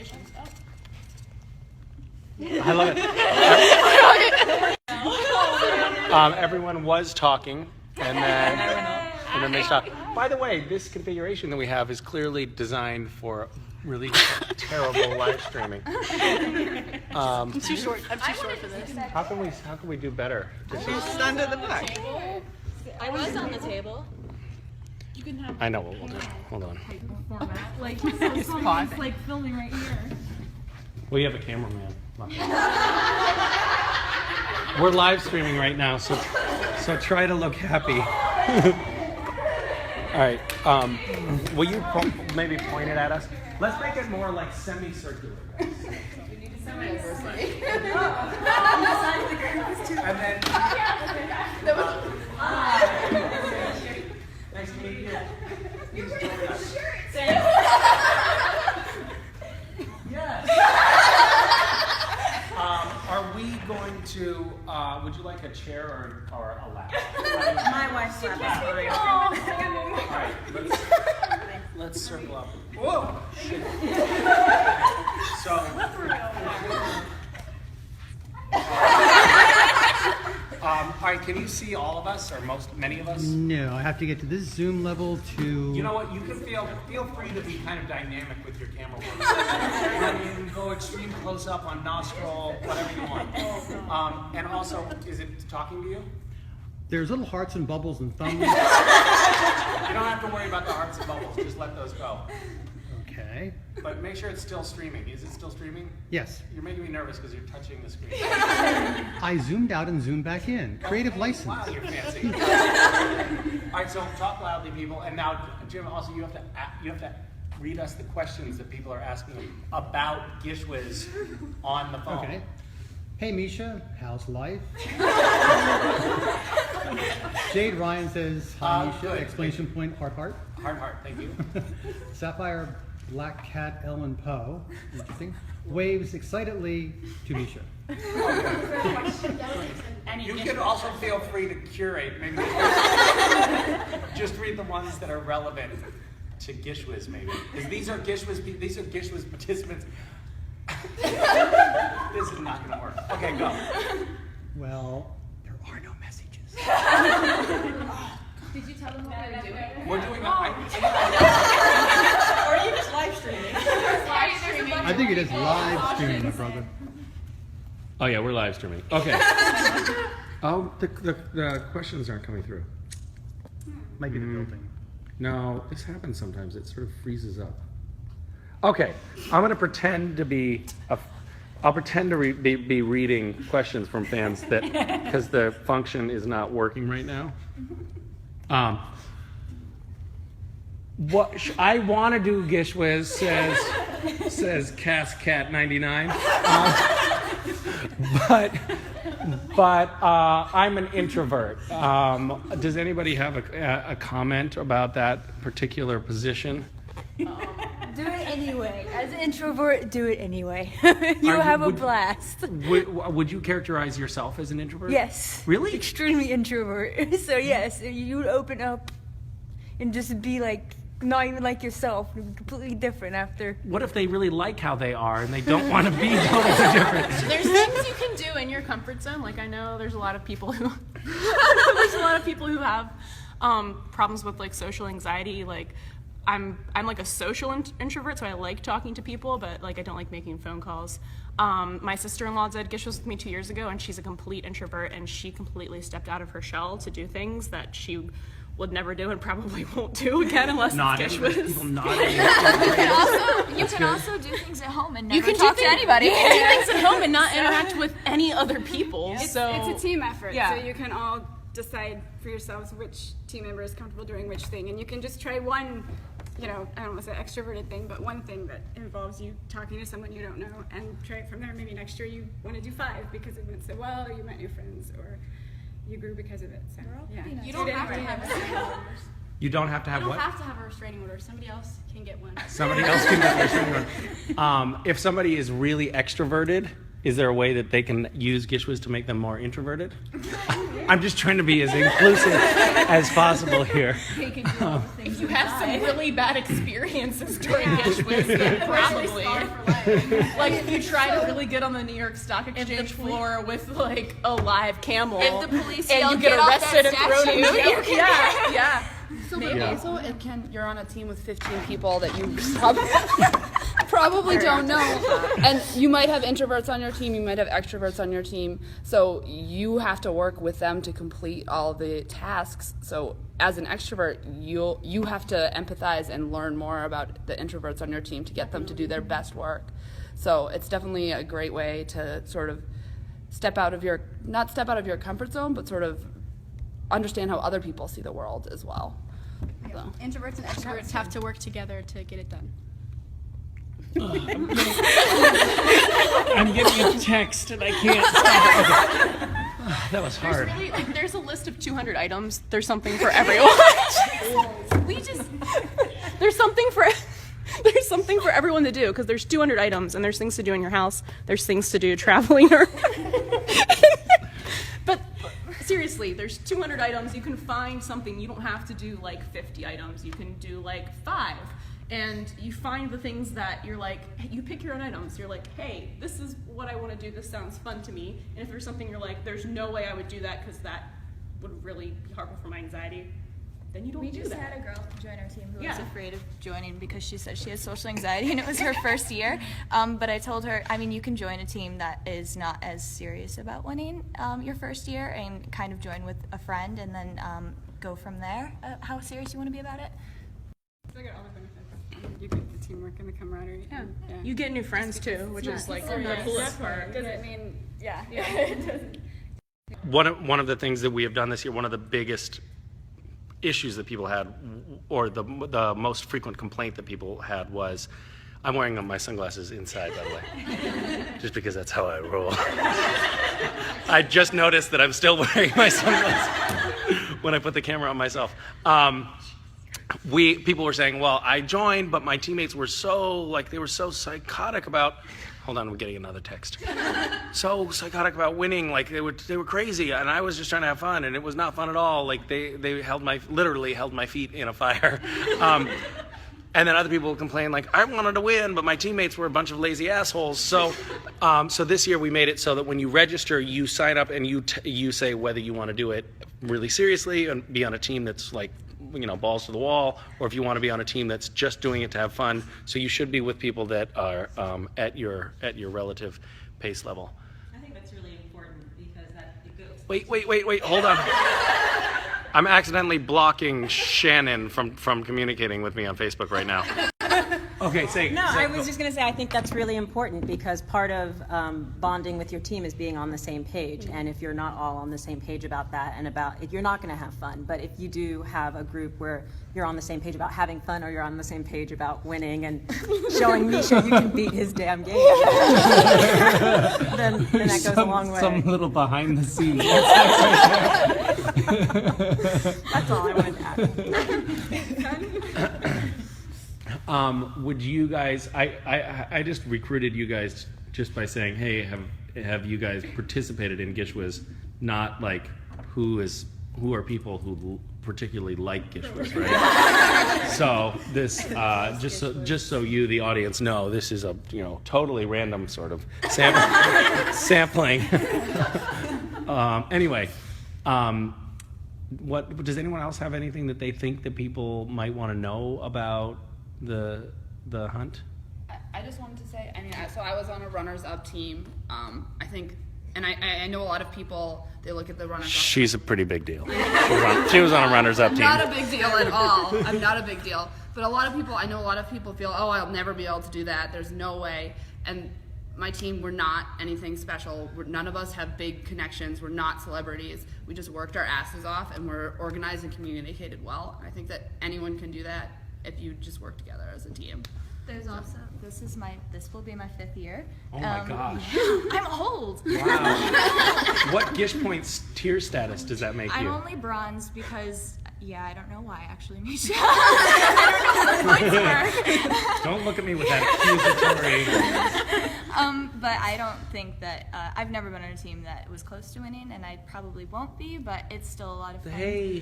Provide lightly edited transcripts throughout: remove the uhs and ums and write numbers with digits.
Congratulations. I love it. Everyone was talking, and then they stopped. By the way, this configuration that we have is clearly designed for really terrible live streaming. I'm too short for this. How can we do better? She's under the back. I was on the table. You can have. I know what we'll do. Hold on. Like he's like filming right here. We have a cameraman. We're live streaming right now, so try to look happy. All right. Will you maybe point it at us? Let's make it more like semicircular. And then. Nice to meet you. Please join us. Yes. Are we going to? Would you like a chair or a lap? My wife's lap is fine. All right. Let's circle up. Whoa! Shit. So. All right, can you see all of us, or many of us? No, I have to get to this zoom level to... You know what, you can feel free to be kind of dynamic with your camera work. You can go extreme close-up on nostril, whatever you want. And also, is it talking to you? There's little hearts and bubbles and thumbs. You don't have to worry about the hearts and bubbles, just let those go. Okay. But make sure it's still streaming. Is it still streaming? Yes. You're making me nervous because you're touching the screen. I zoomed out and zoomed back in. Creative license. Wow, you're fancy. All right, so talk loudly, people. And now, Jim, also you have to read us the questions that people are asking about GishWhiz on the phone. Okay. Hey Misha, how's life? Jade Ryan says, hi Misha, good. exclamation point, heart heart. Heart, heart, thank you. Sapphire Black Cat Ellen Poe, interesting, waves excitedly to Misha. You can also feel free to curate. Maybe just read the ones that are relevant to GishWhiz, maybe. Because these are GishWhiz participants. This is not going to work. Okay, go. Well, there are no messages. Did you tell them what we were doing? We're doing Or are you just live streaming? I think it is live streaming, my brother. Oh yeah, we're live streaming. Okay. Oh, the questions aren't coming through. Might be the building. No, this happens sometimes. It sort of freezes up. Okay, I'm going to pretend to be be reading questions from fans that because the function is not working right now. What I want to do, GishWhiz says CasCat99, but I'm an introvert. Does anybody have a comment about that particular position? Do it anyway. As an introvert, do it anyway. You have a blast. Would you characterize yourself as an introvert? Yes. Really? Extremely introvert. So yes, you would open up and just be like, not even like yourself. You'd be completely different after. What if they really like how they are and they don't want to be totally different? There's things you can do in your comfort zone. Like I know there's a lot of people who have problems with like social anxiety. Like I'm like a social introvert, so I like talking to people, but like I don't like making phone calls. My sister-in-law did GishWhiz with me 2 years ago, and she's a complete introvert, and she completely stepped out of her shell to do things that she would never do and probably won't do again unless it's GishWhiz. You can also do things at home and You never can talk do to anybody. You can do things at home and not interact with any other people. It's a team effort, so you can all decide for yourselves which team member is comfortable doing which thing, and you can just try one, I don't want to say extroverted thing, but one thing that involves you talking to someone you don't know, and try it from there. Maybe next year you want to do 5 because it went so well, or you met new friends, or you grew because of it. So, You don't have to have restraining orders. You don't have to have You don't what? have to have a restraining order. Somebody else can get one. Somebody else can get a restraining order. If somebody is really extroverted, is there a way that they can use GishWhiz to make them more introverted? I'm just trying to be as inclusive as possible here. If you have some really bad experiences during GishWhiz, then probably. Like if you try to really get on the New York Stock Exchange floor with like a live camel, If the police and yell, you get "Get off arrested that and thrown in statue," jail. you can- Yeah. So Maybe. also, you're on a team with 15 people that you probably don't know, and you might have introverts on your team, you might have extroverts on your team, so you have to work with them to complete all the tasks. So as an extrovert, you have to empathize and learn more about the introverts on your team to get them to do their best work. So it's definitely a great way to sort of not step out of your comfort zone, but sort of understand how other people see the world as well. So. Introverts and extroverts have to work together to get it done. I'm getting a text and I can't stop. That was hard. There's really like there's a list of 200 items. There's something for everyone. There's something for everyone to do because there's 200 items and there's things to do in your house. There's things to do traveling. But seriously, there's 200 items. You can find something. You don't have to do like 50 items. You can do like 5. And you find the things that you're like, you pick your own items. You're like, hey, this is what I want to do. This sounds fun to me. And if there's something you're like, there's no way I would do that because that would really be harmful for my anxiety, then you don't do that. We just had a girl join our team who was Yeah. afraid of joining because she said she has social anxiety and it was her first year. But I told her, I mean, you can join a team that is not as serious about winning your first year and kind of join with a friend and then go from there. How serious you want to be about it? So I got all the benefits. You get the teamwork and the camaraderie. Yeah. and, yeah. You get new friends too, which is like the coolest part. Because I mean, yeah. One of the things that we have done this year, one of the biggest issues that people had, or the most frequent complaint that people had was, I'm wearing my sunglasses inside, by the way, just because that's how I roll. I just noticed that I'm still wearing my sunglasses when I put the camera on myself. People were saying, well, I joined, but my teammates were so psychotic about. Hold on, we're getting another text. So psychotic about winning, like they were crazy, and I was just trying to have fun, and it was not fun at all. Like they literally held my feet in a fire. And then other people would complain, like, I wanted to win, but my teammates were a bunch of lazy assholes. So this year we made it so that when you register, you sign up and you say whether you want to do it really seriously and be on a team that's like, balls to the wall, or if you want to be on a team that's just doing it to have fun. So you should be with people that are at your relative pace level. I think that's really important because it goes. Wait, hold on. I'm accidentally blocking Shannon from communicating with me on Facebook right now. Okay, say. No, I was just going to say I think that's really important because part of bonding with your team is being on the same page. And if you're not all on the same page about that you're not going to have fun. But if you do have a group where you're on the same page about having fun or you're on the same page about winning and showing Misha you can beat his damn game, then that goes a long way. Some little behind the scenes. That's all I wanted to add. Would you guys? I just recruited you guys just by saying, hey, have you guys participated in Gishwas? Not like who are people who particularly like Gishwas, right? So this just so you, the audience, know, this is a totally random sort of sampling. Anyway. What does anyone else have anything that they think that people might want to know about the hunt? I just wanted to say, so I was on a runners-up team. I think, and I know a lot of people, they look at the runners-up. She's a pretty big deal. She was on a runners-up team. Not a big deal at all. I'm not a big deal. But I know a lot of people feel, oh, I'll never be able to do that. There's no way. And my team, we're not anything special. None of us have big connections. We're not celebrities. We just worked our asses off, and we're organized and communicated well. And I think that anyone can do that if you just work together as a team. There's also, this will be my 5th year. Oh my gosh. I'm old. Wow. What Gish Points tier status does that make I'm you? only bronze because Yeah, I don't know why, actually, Misha. I Don't look at me with that accusatory. but I don't think that, I've never been on a team that was close to winning, and I probably won't be, but it's still a lot of fun. Hey.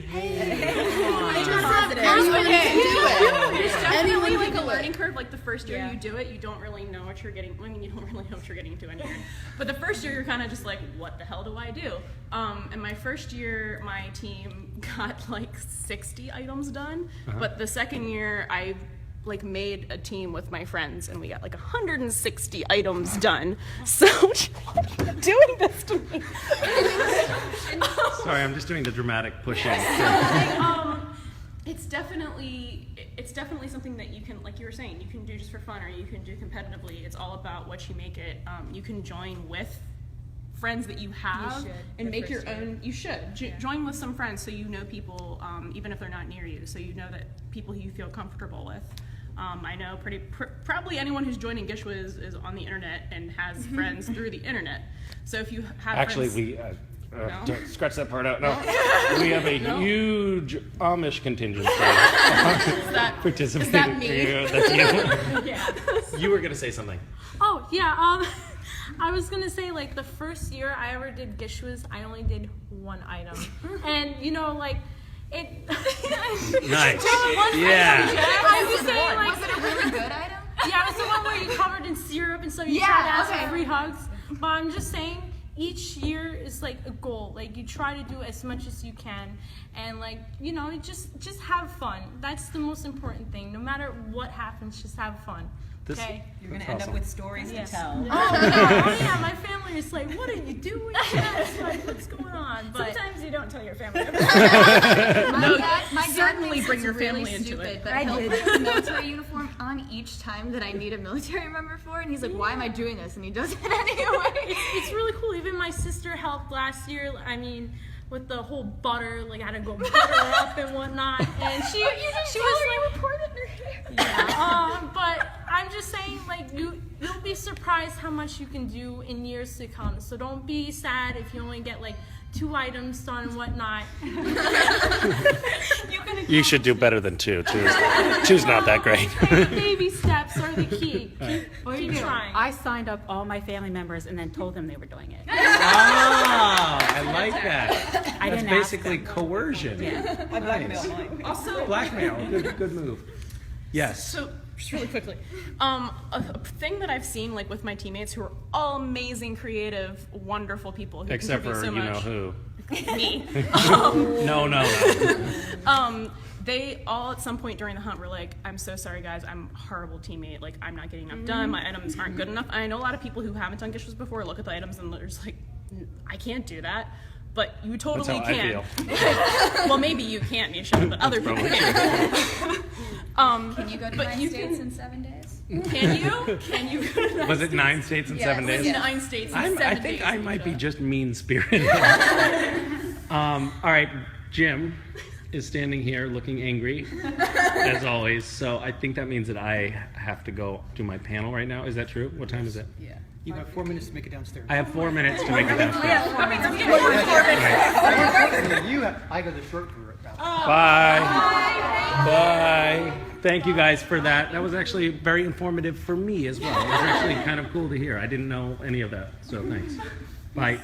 There's definitely like a learning curve. Like the first year you do it, you don't really know what you're getting. I mean, you don't really know what you're getting into anymore. But the first year, you're kind of just like, what the hell do I do? And my first year, my team got like 60 items done. But the second year, I like made a team with my friends, and we got like 160 items done. So why are you doing this to me? Sorry, I'm just doing the dramatic pushing. It's definitely something that you can, like you were saying, you can do just for fun, or you can do competitively. It's all about what you make it. You can join with friends that you have and make your own. You should join with some friends so you know people, even if they're not near you, so you know that people who you feel comfortable with. I know probably anyone who's joining Gishwa is on the internet and has friends through the internet. So if you have Actually, friends, don't scratch that part out. No, we have a huge Amish contingent participating. Is that me? Yeah, that's you. Yeah. You were gonna say something. Oh, yeah, I was gonna say, like, the first year I ever did Gishwas, I only did one item. And, you know, like, it... Nice. Yeah. I was saying, like... Was it a really good item? Yeah, it was the one where you covered in syrup and so you try to ask for free hugs. But I'm just saying, each year is like a goal. Like, you try to do as much as you can, and like, you know, just have fun. That's the most important thing. No matter what happens, just have fun. Okay. You're gonna end up with stories to tell. Oh yeah, my family is like, what are you doing? It's like, what's going on? But Sometimes you don't tell your family. My certainly dad bring your really family into stupid, it. But he'll put a military uniform on each time that I need a military member for, and he's like, why am I doing this? And he does it anyway. it's really cool. Even my sister helped last year. I mean, with the whole butter, like I had to go butter her up and whatnot. And she was like, reported her hair. yeah. But I'm just saying, like, you'll be surprised how much you can do in years to come. So don't be sad if you only get like 2 items done and whatnot. You should do better than 2. Two's not that great. Baby steps are the key. Keep trying. I signed up all my family members and then told them they were doing it. Oh, I like that. I That's didn't ask basically them. coercion. Yeah. I blackmailed mine. Also, Blackmail. Good move. Yes. So, just really quickly, a thing that I've seen, like with my teammates, who are all amazing, creative, wonderful people, who Except contribute for so you know much. who. Me. No. They all at some point during the hunt were like, I'm so sorry guys, I'm a horrible teammate, like I'm not getting enough done, my items aren't good enough. I know a lot of people who haven't done Gishwas before look at the items and they're just like, I can't do that. But you totally That's how can. I feel. Well, maybe you can't, Misha, but other people can. Can you go to 9 states in 7 days? Can you? Can you go to 9 Was it 9 states in 7 days? 9 states in 7 days. I think I might be just mean-spirited. All right, Jim is standing here looking angry, as always. So I think that means that I have to go do my panel right now. Is that true? What time is it? Yeah. You have 4 minutes to make it downstairs. I have 4 minutes to make it downstairs. I go the short route. Bye. Bye. Thank you guys for that. That was actually very informative for me as well. It was actually kind of cool to hear. I didn't know any of that, so thanks. Bye.